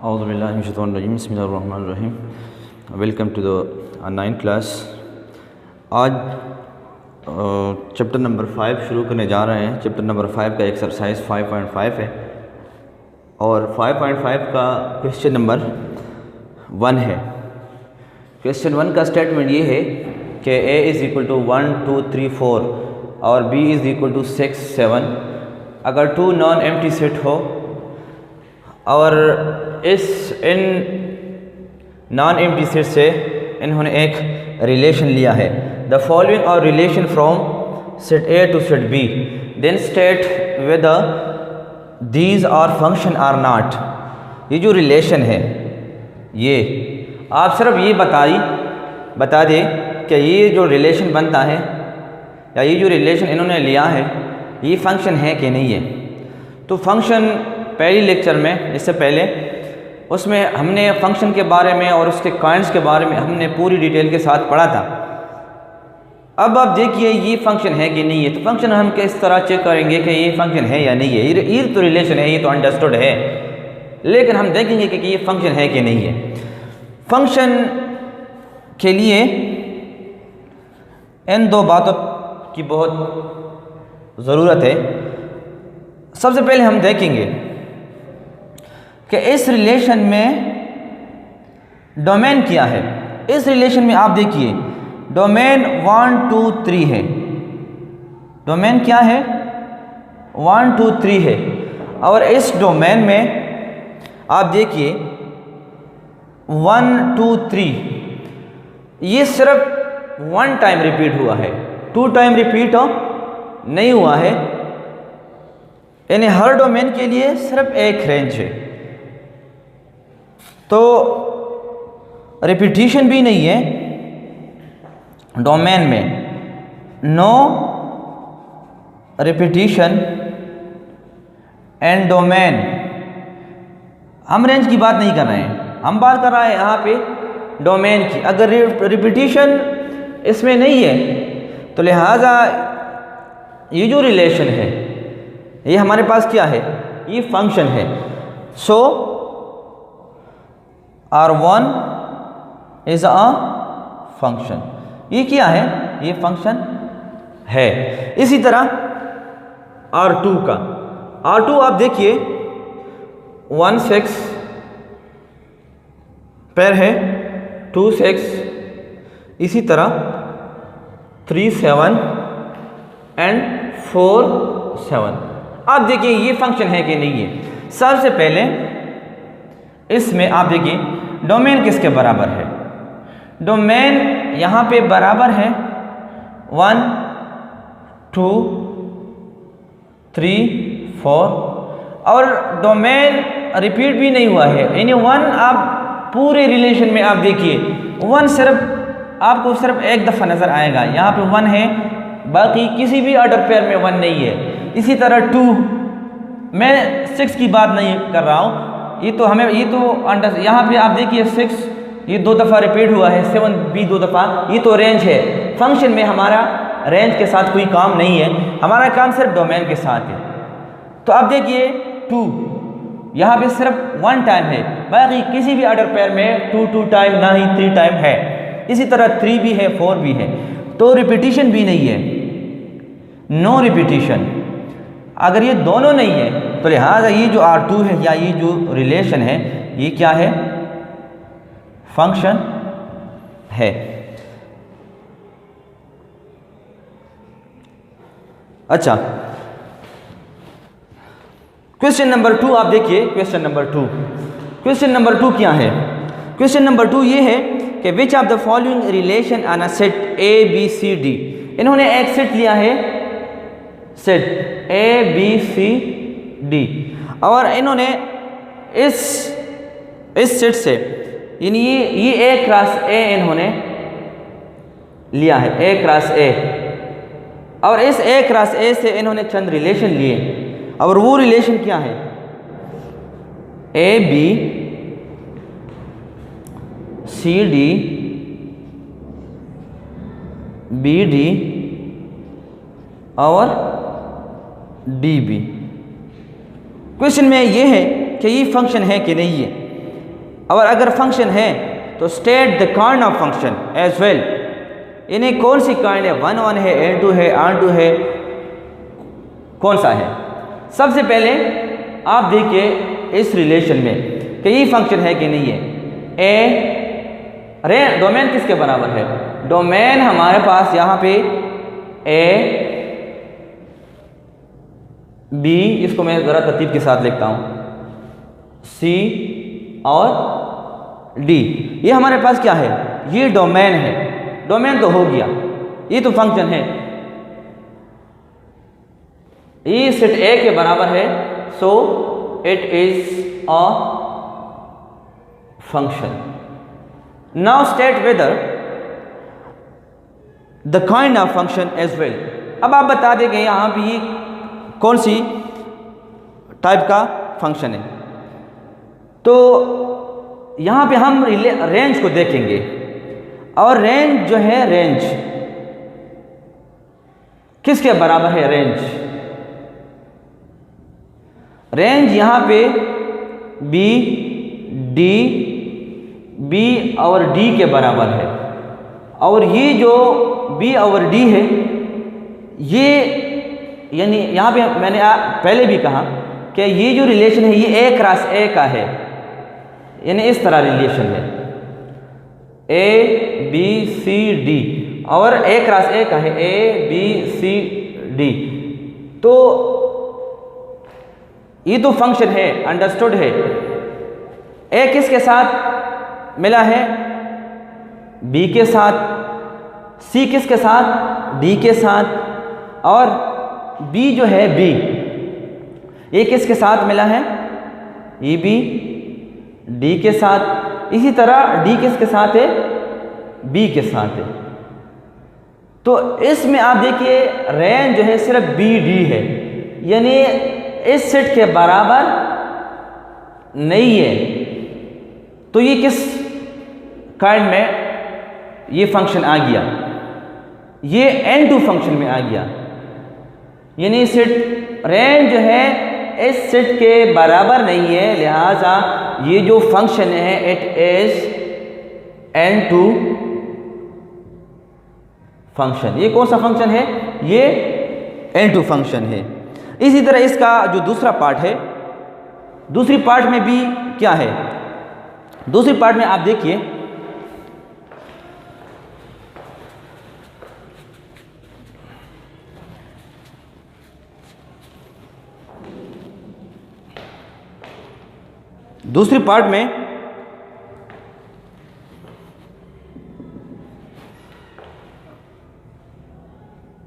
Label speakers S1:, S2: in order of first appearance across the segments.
S1: औज़ुबिल्लाहिमिनश्शैतानिर्रजीम बिस्मिल्लाहिर्रहमानिर्रहीम। Welcome to the 9th class. आज chapter number 5 शुरू करने जा रहे हैं। चैप्टर नंबर 5 का एक्सरसाइज 5.5 है और 5.5 का क्वेश्चन नंबर 1 है। क्वेश्चन 1 का स्टेटमेंट ये है कि a इज़ इक्वल टू 1 2 3 4 और b इज़ इक्वल टू 6 7 अगर 2 नॉन एम्प्टी सेट हो और इन नॉन एम्प्टी सेट से इन्होंने एक रिलेशन लिया है। The following are relation from set A to set B, then state whether these are function or not. ये जो रिलेशन है ये आप सिर्फ ये बता दें कि ये जो रिलेशन बनता है या ये जो रिलेशन इन्होंने लिया है ये फंक्शन है कि नहीं है। तो फंक्शन पहली लेक्चर में इससे पहले उसमें हमने फंक्शन के बारे में और उसके काइंड्स के बारे में हमने पूरी डिटेल के साथ पढ़ा था। अब आप देखिए ये फंक्शन है कि नहीं है। तो फंक्शन हम किस तरह चेक करेंगे कि ये फंक्शन है या नहीं है। ये तो रिलेशन है, ये तो अंडरस्टूड है, लेकिन हम देखेंगे कि ये फंक्शन है कि नहीं है। फंक्शन के लिए इन दो बातों की बहुत ज़रूरत है। सबसे पहले हम देखेंगे कि इस रिलेशन में डोमेन क्या है। इस रिलेशन में आप देखिए डोमेन 1 2 3 है। डोमेन क्या है? 1 2 3 है। और इस डोमेन में आप देखिए 1 2 3 ये सिर्फ 1 टाइम रिपीट हुआ है, 2 टाइम रिपीट नहीं हुआ है। यानी हर डोमेन के लिए सिर्फ एक रेंज है, तो रिपीटिशन भी नहीं है डोमेन में। No repetition and domain. हम रेंज की बात नहीं कर रहे हैं, हम बात कर रहे हैं यहाँ पे डोमेन की। अगर रिपीटिशन इसमें नहीं है तो लिहाजा ये जो रिलेशन है ये हमारे पास क्या है? ये फंक्शन है। सो R1 इज अ फंक्शन। ये क्या है? ये फंक्शन है। इसी तरह R2 का, R2 आप देखिए 1 6 पैर है, 2 6, इसी तरह 3 7 एंड 4 7। आप देखिए ये फंक्शन है कि नहीं है। सबसे पहले इसमें आप देखिए डोमेन किसके बराबर है? डोमेन यहाँ पे बराबर है 1 2 3 4 और डोमेन रिपीट भी नहीं हुआ है। यानी 1 आप पूरे रिलेशन में आप देखिए 1 सिर्फ आपको सिर्फ एक दफ़ा नज़र आएगा। यहाँ पे 1 है, बाकी किसी भी ऑर्डर पेयर में 1 नहीं है। इसी तरह 2, मैं 6 की बात नहीं कर रहा हूँ, ये तो हमें ये तो अंडर यहाँ पे आप देखिए 6 ये 2 दफ़ा रिपीट हुआ है, 7 भी 2 दफ़ा। ये तो रेंज है। फंक्शन में हमारा रेंज के साथ कोई काम नहीं है, हमारा काम सिर्फ डोमेन के साथ है। तो आप देखिए 2 यहाँ पे सिर्फ 1 टाइम है, बाकी किसी भी ऑर्डर पेयर में 2 2 टाइम ना ही 3 टाइम है। इसी तरह 3 भी है, 4 भी है। तो रिपीटिशन भी नहीं है, नो रिपीटिशन। अगर ये दोनों नहीं है तो लिहाजा ये जो R2 है या ये जो रिलेशन है ये क्या है? फंक्शन है। अच्छा, क्वेश्चन नंबर 2 आप देखिए। क्वेश्चन नंबर 2 क्या है? क्वेश्चन नंबर 2 ये है कि which of the following relation on a set A B C D। इन्होंने एक सेट लिया है, set A B C D, और इन्होंने इस सेट से यानी ये A क्रॉस A इन्होंने लिया है, A क्रॉस A, और इस A क्रॉस A से इन्होंने चंद रिलेशन लिए और वो रिलेशन क्या है? A B C D B D और DB। क्वेश्चन में ये है कि ये फंक्शन है कि नहीं है। और अगर फंक्शन है तो state the kind of function as well, इन्हें कौन सी काइंड है, 1 1 है, n 2 है, r 2 है, कौन सा है। सबसे पहले आप देखिए इस रिलेशन में कि ये फंक्शन है कि नहीं है। ए डोमेन किसके बराबर है, डोमेन हमारे पास यहाँ पे ए बी, इसको मैं ज़रा तरतीब के साथ लिखता हूँ, सी और डी, ये हमारे पास क्या है, ये डोमेन है। डोमेन तो हो गया, ये तो फंक्शन है, ये सेट ए के बराबर है, so it is a function. Now state whether the kind of function as well. अब आप बता देंगे यहाँ पे ये कौन सी टाइप का फंक्शन है। तो यहाँ पे हम रेंज को देखेंगे, और रेंज जो है, रेंज किसके बराबर है, रेंज यहाँ पे बी डी, बी और डी के बराबर है। और ये जो बी और डी है, ये यानी यहाँ पे मैंने पहले भी कहा कि ये जो रिलेशन है ये ए क्रॉस ए का है, यानी इस तरह रिलेशन है, ए बी सी डी, और ए क्रॉस ए का है, ए बी सी डी। तो ये तो फंक्शन है, अंडरस्टूड है। ए किसके साथ मिला है, बी के साथ, सी किसके साथ, डी के साथ, और बी जो है बी, ये किसके साथ मिला है, ये भी डी के साथ। इसी तरह डी किसके साथ है, बी के साथ है। तो इसमें आप देखिए रेंज जो है सिर्फ बी डी है, यानी इस सेट के बराबर नहीं है। तो ये किस काइंड में ये फंक्शन आ गया, ये n2 फंक्शन में आ गया, यानी सेट रेंज जो है इस सेट के बराबर नहीं है, लिहाजा ये जो फंक्शन है इट इज n2 फंक्शन। ये कौन सा फंक्शन है, ये n2 फंक्शन है। इसी तरह इसका जो दूसरा पार्ट है, दूसरी पार्ट में भी क्या है, दूसरी पार्ट में आप देखिए दूसरी पार्ट में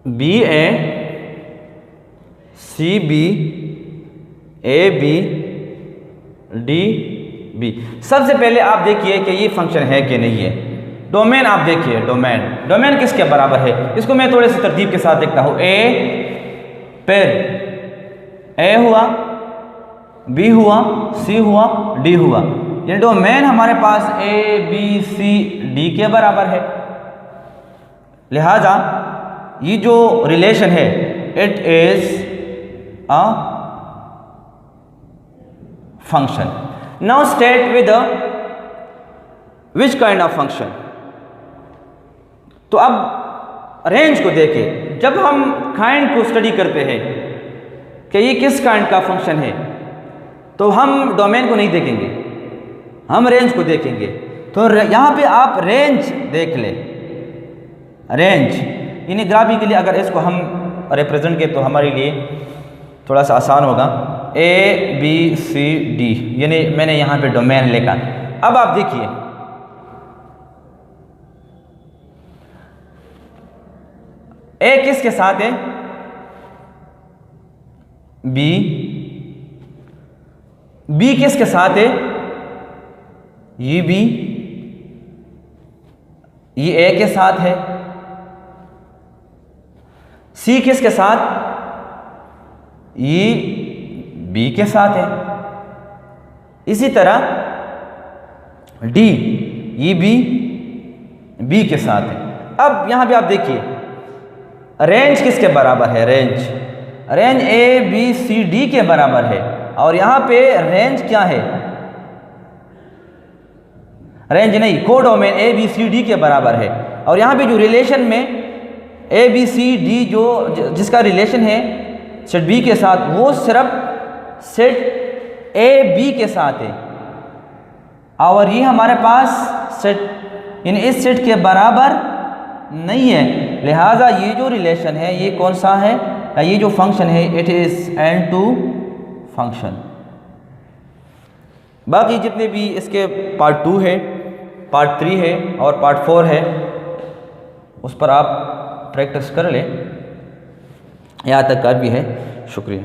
S1: B A C B A B D B. सबसे पहले आप देखिए कि ये फंक्शन है कि नहीं है। डोमेन आप देखिए, डोमेन किसके बराबर है, इसको मैं थोड़े से तरतीब के साथ देखता हूँ। ए फिर ए हुआ, बी हुआ, सी हुआ, डी हुआ, ये डोमेन हमारे पास ए बी सी डी के बराबर है। लिहाजा ये जो रिलेशन है it is a function. Now state with which kind of function. तो अब रेंज को देखें, जब हम काइंड को स्टडी करते हैं कि ये किस काइंड का फंक्शन है, तो हम डोमेन को नहीं देखेंगे, हम रेंज को देखेंगे। तो यहाँ पे आप रेंज देख लें, रेंज यानी ग्राफी के लिए अगर इसको हम रिप्रेजेंट करें तो हमारे लिए थोड़ा सा आसान होगा। ए बी सी डी, यानी मैंने यहाँ पे डोमेन लिखा। अब आप देखिए ए किसके साथ है, बी, बी किसके साथ है, ये बी, ये ए के साथ है, सी किसके साथ, ये बी के साथ है। इसी तरह डी, ये बी के साथ है। अब यहां पे आप देखिए रेंज किसके बराबर है, range A B C D के बराबर है। और यहां पे रेंज क्या है, रेंज नहीं, codomain A B C D के बराबर है। और यहाँ पे जो रिलेशन में ए बी सी डी जो जिसका रिलेशन है सेट बी के साथ, वो सिर्फ सेट ए बी के साथ है, और ये हमारे पास सेट इन इस सेट के बराबर नहीं है। लिहाजा ये जो रिलेशन है ये कौन सा है, ये जो फंक्शन है इट इज़ N2 फंक्शन। बाकी जितने भी इसके पार्ट 2 है, पार्ट 3 है और पार्ट 4 है, उस पर आप प्रैक्टिस कर लें, यहाँ तक काफ़ी है। शुक्रिया।